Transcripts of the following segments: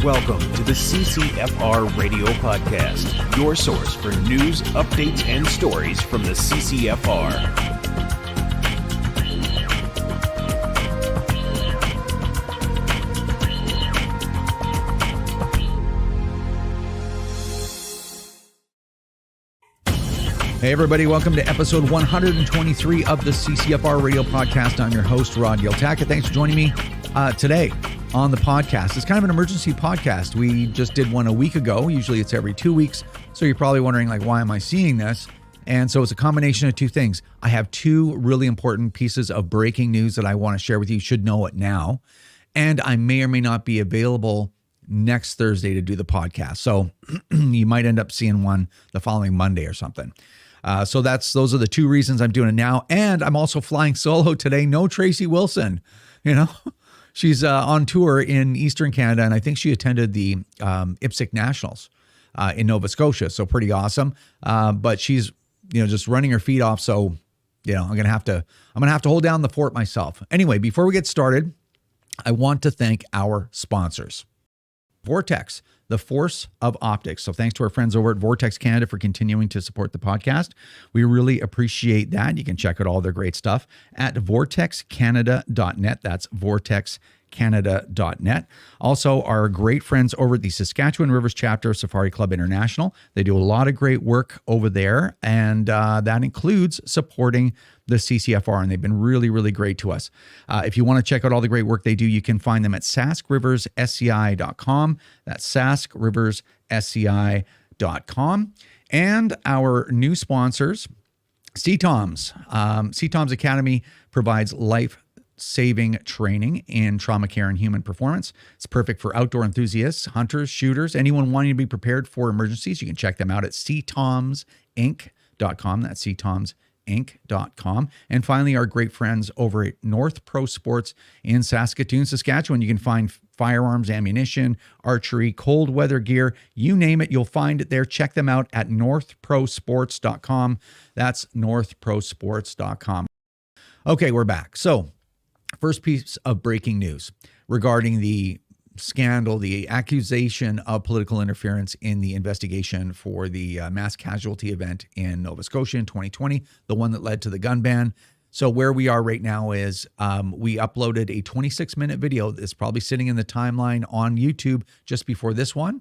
Welcome to the CCFR Radio Podcast, your source for news, updates, and stories from the CCFR. Hey everybody, welcome to episode 123 of the CCFR Radio Podcast. I'm your host, Rod Yeltaka. Thanks for joining me today on the podcast. It's kind of an emergency podcast. We just did one a week ago. Usually it's every 2 weeks. So you're probably wondering, like, why am I seeing this? And so it's a combination of two things. I have two really important pieces of breaking news that I want to share with you. You should know it now. And I may or may not be available next Thursday to do the podcast. So you might end up seeing one the following Monday or something. So those are the two reasons I'm doing it now. And I'm also flying solo today. No Tracy Wilson, she's on tour in Eastern Canada. And I think she attended the IPSC Nationals in Nova Scotia. So pretty awesome. But she's, just running her feet off. So, I'm going to have to hold down the fort myself. Anyway, before we get started, I want to thank our sponsors. Vortex, the force of optics. So thanks to our friends over at Vortex Canada for continuing to support the podcast. We really appreciate that. You can check out all their great stuff at vortexcanada.net. That's vortexcanada.net. Also, our great friends over at the Saskatchewan Rivers chapter of Safari Club International. They do a lot of great work over there, and that includes supporting the CCFR, and they've been really, really great to us. If you want to check out all the great work they do, you can find them at saskriversSCI.com. That's saskriversSCI.com. And our new sponsors, CTOMS. CTOMS Academy provides life-saving training in trauma care and human performance. It's perfect for outdoor enthusiasts, hunters, shooters, anyone wanting to be prepared for emergencies. You can check them out at ctomsinc.com. That's ctomsinc.com. And finally, our great friends over at North Pro Sports in Saskatoon, Saskatchewan. You can find firearms, ammunition, archery, cold weather gear, you name it, you'll find it there. Check them out at northprosports.com. That's northprosports.com. Okay, we're back. So, first piece of breaking news regarding the scandal, the accusation of political interference in the investigation for the mass casualty event in Nova Scotia in 2020, the one that led to the gun ban. So where we are right now is we uploaded a 26-minute video that's probably sitting in the timeline on YouTube just before this one.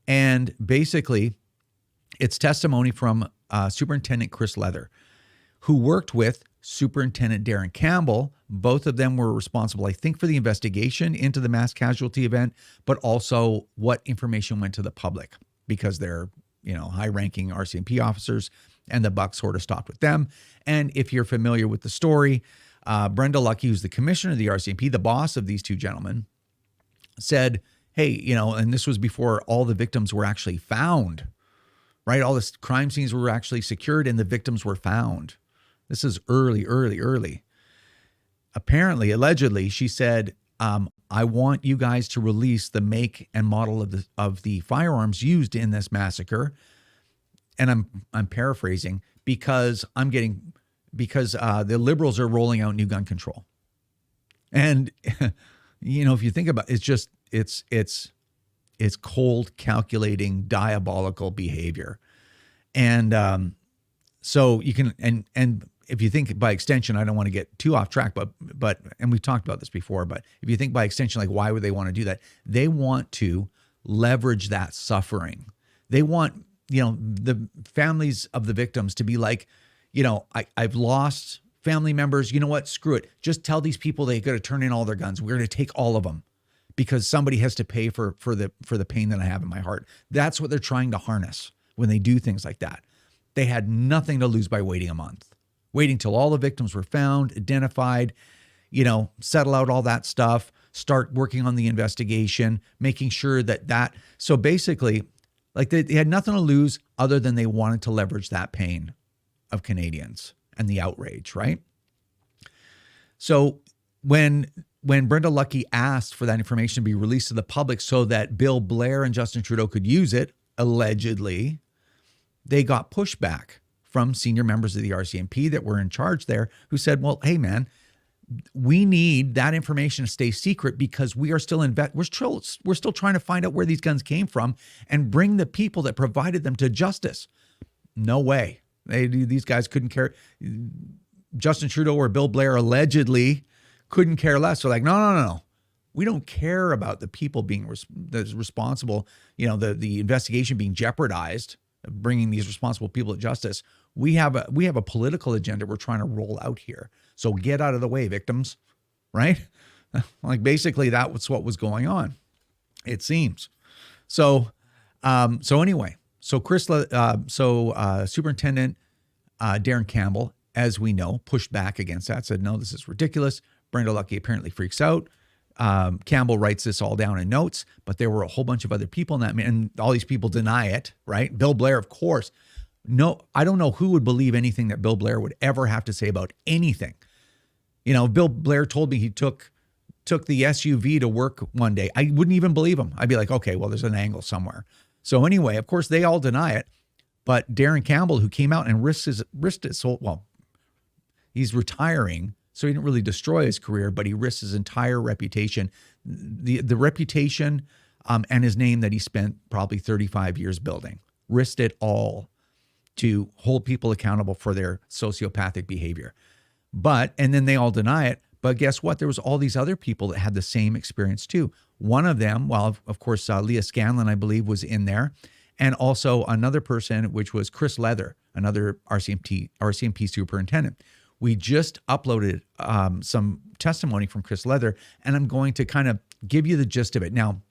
And basically, it's testimony from Superintendent Chris Leather, who worked with Superintendent Darren Campbell. Both of them were responsible, I think, for the investigation into the mass casualty event, but also what information went to the public because they're, high-ranking RCMP officers, and the buck sort of stopped with them. And if you're familiar with the story, Brenda Lucki, who's the commissioner of the RCMP, the boss of these two gentlemen, said, hey, and this was before all the victims were actually found, right? All the crime scenes were actually secured and the victims were found. This is early. Apparently, allegedly, she said, I want you guys to release the make and model of the firearms used in this massacre. And I'm paraphrasing because the liberals are rolling out new gun control. And if you think about it, it's cold, calculating, diabolical behavior. And so you can and if you think by extension, I don't want to get too off track, but and we've talked about this before, but if you think by extension, like, why would they want to do that? They want to leverage that suffering. They want, the families of the victims to be like, I've lost family members. You know what? Screw it. Just tell these people they got to turn in all their guns. We're going to take all of them because somebody has to pay for the pain that I have in my heart. That's what they're trying to harness when they do things like that. They had nothing to lose by waiting a month. Waiting till all the victims were found, identified, settle out all that stuff, start working on the investigation, making sure that. So basically, like they had nothing to lose other than they wanted to leverage that pain of Canadians and the outrage, right? So when Brenda Lucki asked for that information to be released to the public so that Bill Blair and Justin Trudeau could use it, allegedly, they got pushback from senior members of the RCMP that were in charge there who said, well, hey, man, We need that information to stay secret because we are still we're still trying to find out where these guns came from and bring the people that provided them to justice. No way. These guys couldn't care. Justin Trudeau or Bill Blair allegedly couldn't care less. They're like, no. We don't care about the people being responsible, the investigation being jeopardized, bringing these responsible people to justice. We have a political agenda we're trying to roll out here. So get out of the way, victims, right? Like basically that was what was going on, it seems. So anyway, Superintendent Darren Campbell, as we know, pushed back against that, said, no, this is ridiculous. Brenda Lucki apparently freaks out. Campbell writes this all down in notes, but there were a whole bunch of other people in that, and all these people deny it, right? Bill Blair, of course. No, I don't know who would believe anything that Bill Blair would ever have to say about anything. Bill Blair told me he took the SUV to work one day. I wouldn't even believe him. I'd be like, okay, well, there's an angle somewhere. So anyway, of course, they all deny it. But Darren Campbell, who came out and risked his soul, well, he's retiring, so he didn't really destroy his career, but he risked his entire reputation, the reputation and his name that he spent probably 35 years building, risked it all to hold people accountable for their sociopathic behavior. And then they all deny it. But guess what? There was all these other people that had the same experience too. One of them, well, of course, Leah Scanlon, I believe, was in there. And also another person, which was Chris Leather, another RCMP superintendent. We just uploaded some testimony from Chris Leather, and I'm going to kind of give you the gist of it. Now,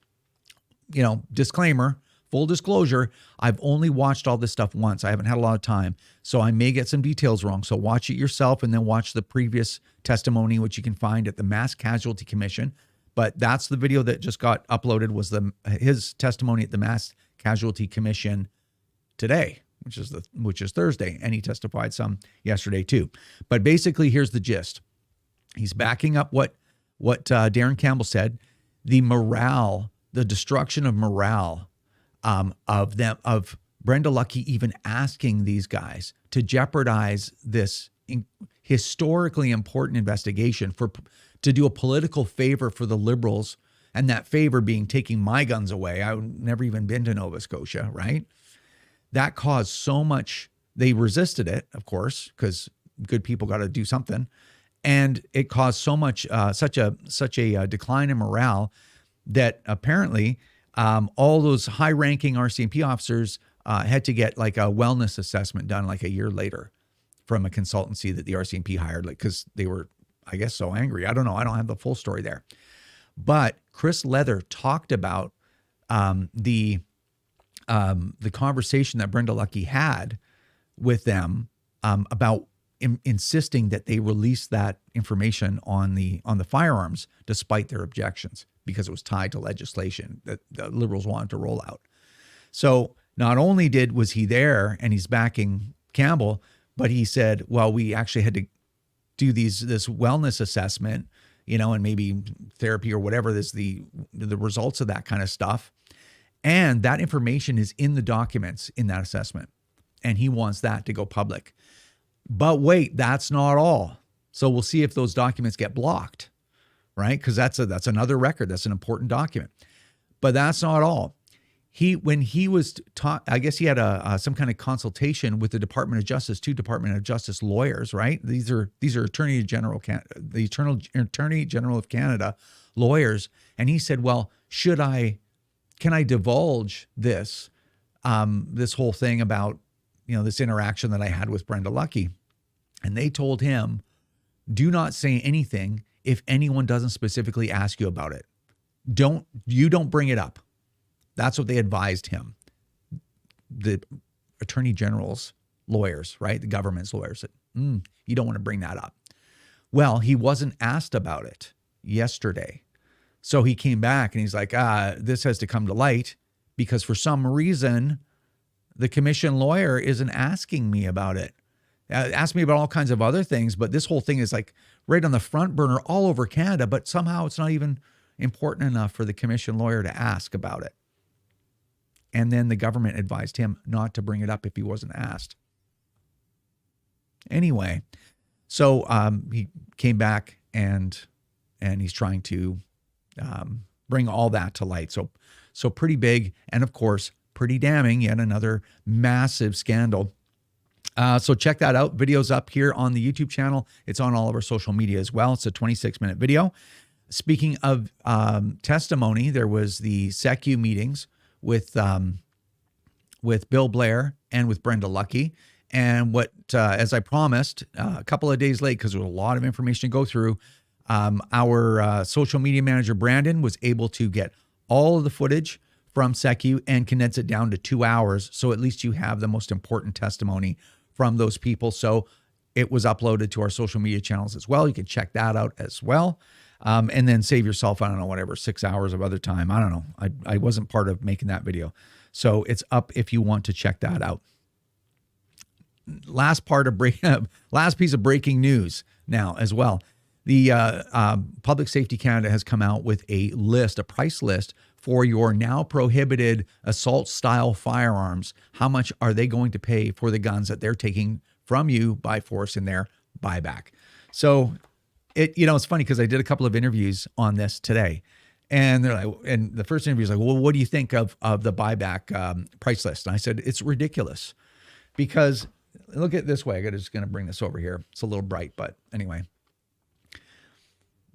disclaimer, full disclosure, I've only watched all this stuff once. I haven't had a lot of time, so I may get some details wrong. So watch it yourself and then watch the previous testimony, which you can find at the Mass Casualty Commission. But that's the video that just got uploaded, was his testimony at the Mass Casualty Commission today, which is Thursday, and he testified some yesterday too. But basically, here's the gist. He's backing up what Darren Campbell said. The destruction of morale of Brenda Lucki even asking these guys to jeopardize this historically important investigation to do a political favor for the Liberals, and that favor being taking my guns away. I've never even been to Nova Scotia, right? That caused so much. They resisted it, of course, because good people got to do something, and it caused so much, such a decline in morale that apparently all those high-ranking RCMP officers had to get like a wellness assessment done like a year later from a consultancy that the RCMP hired, like because they were, I guess, so angry. I don't know. I don't have the full story there, but Chris Leather talked about the conversation that Brenda Lucki had with them about insisting that they release that information on the firearms despite their objections, because it was tied to legislation that the Liberals wanted to roll out. So not only was he there and he's backing Campbell, but he said, well, we actually had to do this wellness assessment, and maybe therapy or whatever, the results of that kind of stuff. And that information is in the documents in that assessment. And he wants that to go public. But wait, that's not all. So we'll see if those documents get blocked, right? Because that's another record. That's an important document. But that's not all. When he was taught, I guess he had some kind of consultation with the Department of Justice, two Department of Justice lawyers, right? These are Attorney General of Canada lawyers, and he said, "Well, can I divulge this whole thing about this interaction that I had with Brenda Lucki?" And they told him, "Do not say anything if anyone doesn't specifically ask you about it. Don't bring it up." That's what they advised him. The Attorney General's lawyers, right? The government's lawyers said, you don't want to bring that up. Well, he wasn't asked about it yesterday. So he came back and he's like, this has to come to light because for some reason, the commission lawyer isn't asking me about it. Asked me about all kinds of other things, but this whole thing is like right on the front burner all over Canada, but somehow it's not even important enough for the commission lawyer to ask about it. And then the government advised him not to bring it up if he wasn't asked. Anyway, so he came back and he's trying to bring all that to light. So pretty big, and of course, pretty damning. Yet another massive scandal. So check that out. Video's up here on the YouTube channel. It's on all of our social media as well. It's a 26-minute video. Speaking of testimony, there was the SECU meetings with Bill Blair and with Brenda Lucki. And what, as I promised, a couple of days late, because there was a lot of information to go through, our social media manager, Brandon, was able to get all of the footage from SECU and condense it down to 2 hours. So at least you have the most important testimony from those people. So it was uploaded to our social media channels as well. You can check that out as well. And then save yourself, I don't know, whatever, 6 hours of other time. I don't know. I wasn't part of making that video. So it's up if you want to check that out. Last piece of breaking news now as well. The Public Safety Canada has come out with a price list for your now prohibited assault style firearms. How much are they going to pay for the guns that they're taking from you by force in their buyback? So it's funny because I did a couple of interviews on this today, and they're like, and the first interview is like, well, what do you think of the buyback price list? And I said, it's ridiculous, because look at it this way. I'm just going to bring this over here. It's a little bright, but anyway,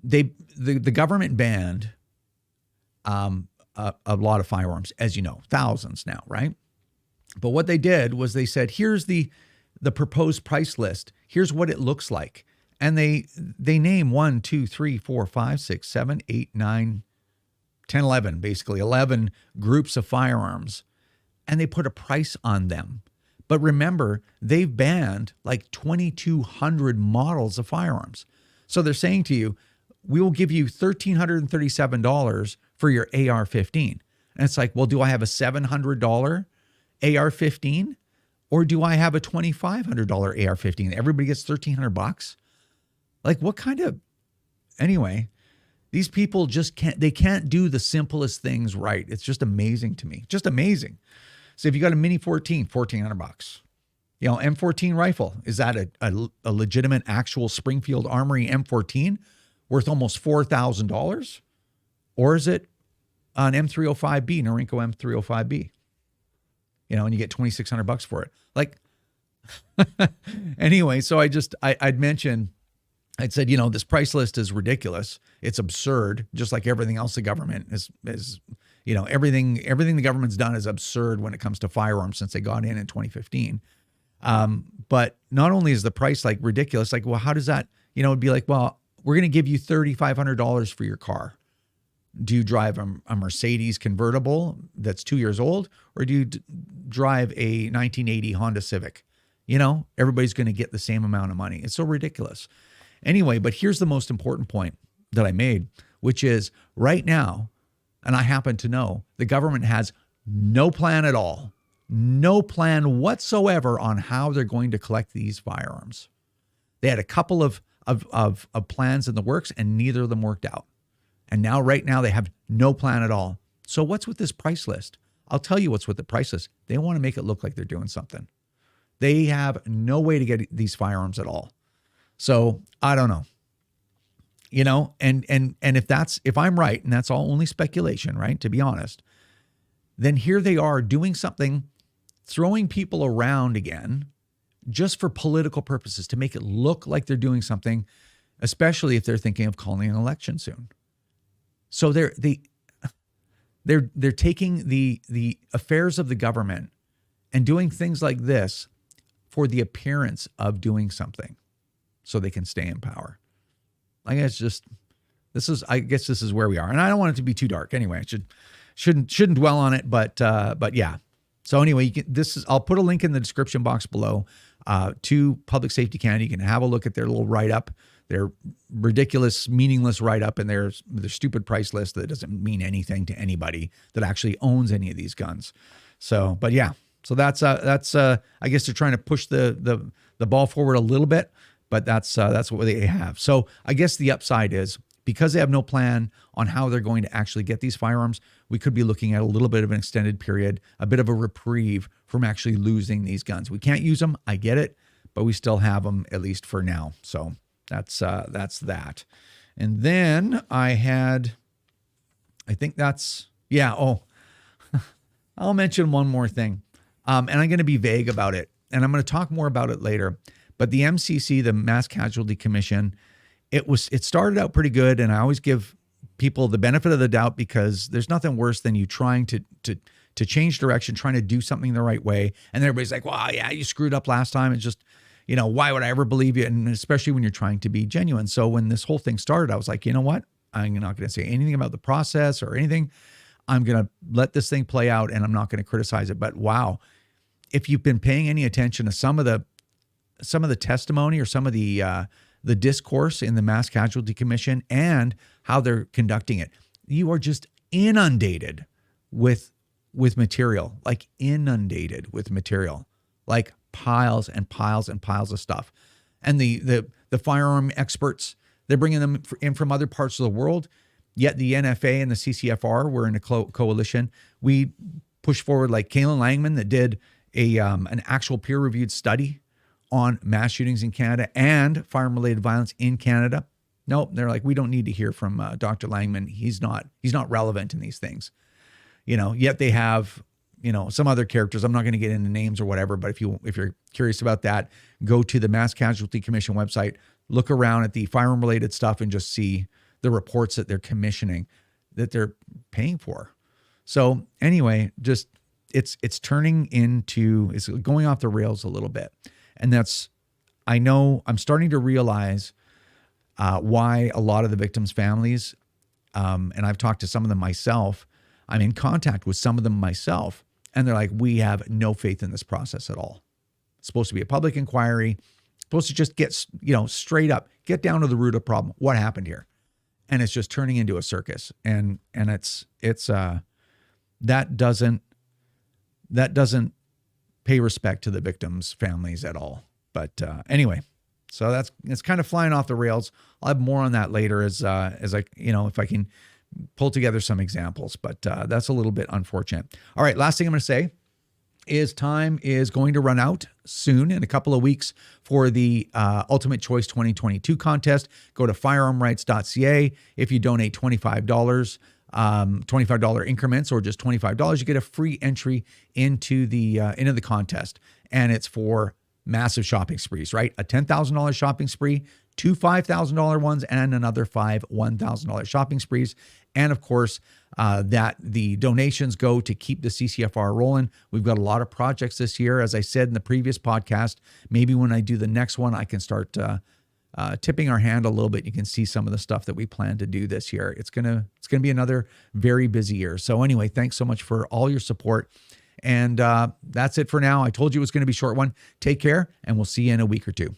the government banned a lot of firearms, as you know, thousands now, right? But what they did was they said, here's the proposed price list. Here's what it looks like. And they name 1, 2, 3, 4, 5, 6, 7, 8, 9, 10, 11, basically 11 groups of firearms, and they put a price on them. But remember, they've banned like 2,200 models of firearms. So they're saying to you, we will give you $1,337 for your AR-15. And it's like, well, do I have a $700 AR-15 or do I have a $2,500 AR-15? Everybody gets $1,300. Like, what kind of, anyway, these people just can't do the simplest things right. It's just amazing to me. Just amazing. So if you got a Mini 14, $1,400. M14 rifle, is that a legitimate actual Springfield Armory M14 worth almost $4,000? Or is it an M305B, Norinco M305B? And you get $2,600 for it. Like, anyway, so I'd mentioned, I'd said, this price list is ridiculous. It's absurd, just like everything else the government is everything the government's done is absurd when it comes to firearms since they got in 2015. But not only is the price like ridiculous, like, well, how does that, it'd be like, well, we're going to give you $3,500 for your car. Do you drive a Mercedes convertible that's 2 years old, or do you drive a 1980 Honda Civic? Everybody's going to get the same amount of money. It's so ridiculous. Anyway, but here's the most important point that I made, which is right now, and I happen to know, the government has no plan at all, no plan whatsoever on how they're going to collect these firearms. They had a couple of plans in the works, and neither of them worked out. And now, right now, they have no plan at all. So what's with this price list? I'll tell you what's with the price list. They want to make it look like they're doing something. They have no way to get these firearms at all. So I don't know, and if I'm right, and that's all only speculation, right? To be honest, then here they are doing something, throwing people around again, just for political purposes, to make it look like they're doing something, especially if they're thinking of calling an election soon. So they're taking the affairs of the government and doing things like this for the appearance of doing something, so they can stay in power. I guess this is where we are, and I don't want it to be too dark. Anyway, I shouldn't dwell on it, but yeah. So anyway, I'll put a link in the description box below to Public Safety Canada. You can have a look at their little write-up, their ridiculous, meaningless write-up, and their stupid price list that doesn't mean anything to anybody that actually owns any of these guns. So, but yeah, so that's I guess they're trying to push the ball forward a little bit, but that's what they have. So I guess the upside is, because they have no plan on how they're going to actually get these firearms, we could be looking at a little bit of an extended period, a bit of a reprieve from actually losing these guns. We can't use them, I get it, but we still have them, at least for now. So that's that. And then I think that's, I'll mention one more thing. And I'm going to be vague about it, and I'm going to talk more about it later. But the MCC, the Mass Casualty Commission, it started out pretty good, and I always give people the benefit of the doubt because there's nothing worse than you trying to change direction, trying to do something the right way, and everybody's like, "Wow, yeah, you screwed up last time." It's just, why would I ever believe you? And especially when you're trying to be genuine. So when this whole thing started, I was like, you know what? I'm not going to say anything about the process or anything. I'm going to let this thing play out, and I'm not going to criticize it. But wow, if you've been paying any attention to some of the testimony or some of the discourse in the Mass Casualty Commission and how they're conducting it, you are just inundated with material, like piles and piles and piles of stuff. And the firearm experts, they're bringing them in from other parts of the world. Yet the NFA and the CCFR were in a coalition. We pushed forward like Kaylin Langman that did an actual peer-reviewed study on mass shootings in Canada and firearm-related violence in Canada. Nope, they're like, we don't need to hear from Dr. Langman. He's not relevant in these things. Yet they have, some other characters. I'm not going to get into names or whatever, but if you're curious about that, go to the Mass Casualty Commission website, look around at the firearm-related stuff, and just see the reports that they're commissioning, that they're paying for. So anyway, just it's going off the rails a little bit. And I know I'm starting to realize why a lot of the victims' families, and I've talked to some of them myself, I'm in contact with some of them myself, and they're like, we have no faith in this process at all. It's supposed to be a public inquiry, supposed to just get, straight up, get down to the root of the problem. What happened here? And it's just turning into a circus. And it's that doesn't pay respect to the victims' families at all. But anyway, so it's kind of flying off the rails. I'll have more on that later as I, if I can pull together some examples, but that's a little bit unfortunate. All right. Last thing I'm going to say is time is going to run out soon in a couple of weeks for the Ultimate Choice 2022 contest. Go to firearmrights.ca. If you donate $25, $25 increments or just $25, you get a free entry into the contest. And it's for massive shopping sprees, right? A $10,000 shopping spree, 2 $5,000 ones, and another 5 $1,000 shopping sprees. And of course, that the donations go to keep the CCFR rolling. We've got a lot of projects this year. As I said in the previous podcast, maybe when I do the next one, I can start tipping our hand a little bit. You can see some of the stuff that we plan to do this year. It's gonna be another very busy year. So anyway, thanks so much for all your support. And that's it for now. I told you it was going to be a short one. Take care, and we'll see you in a week or two.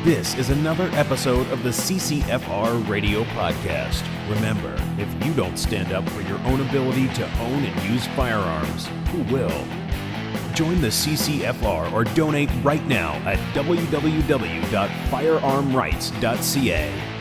This is another episode of the CCFR Radio Podcast. Remember, if you don't stand up for your own ability to own and use firearms, who will? Join the CCFR or donate right now at www.firearmrights.ca.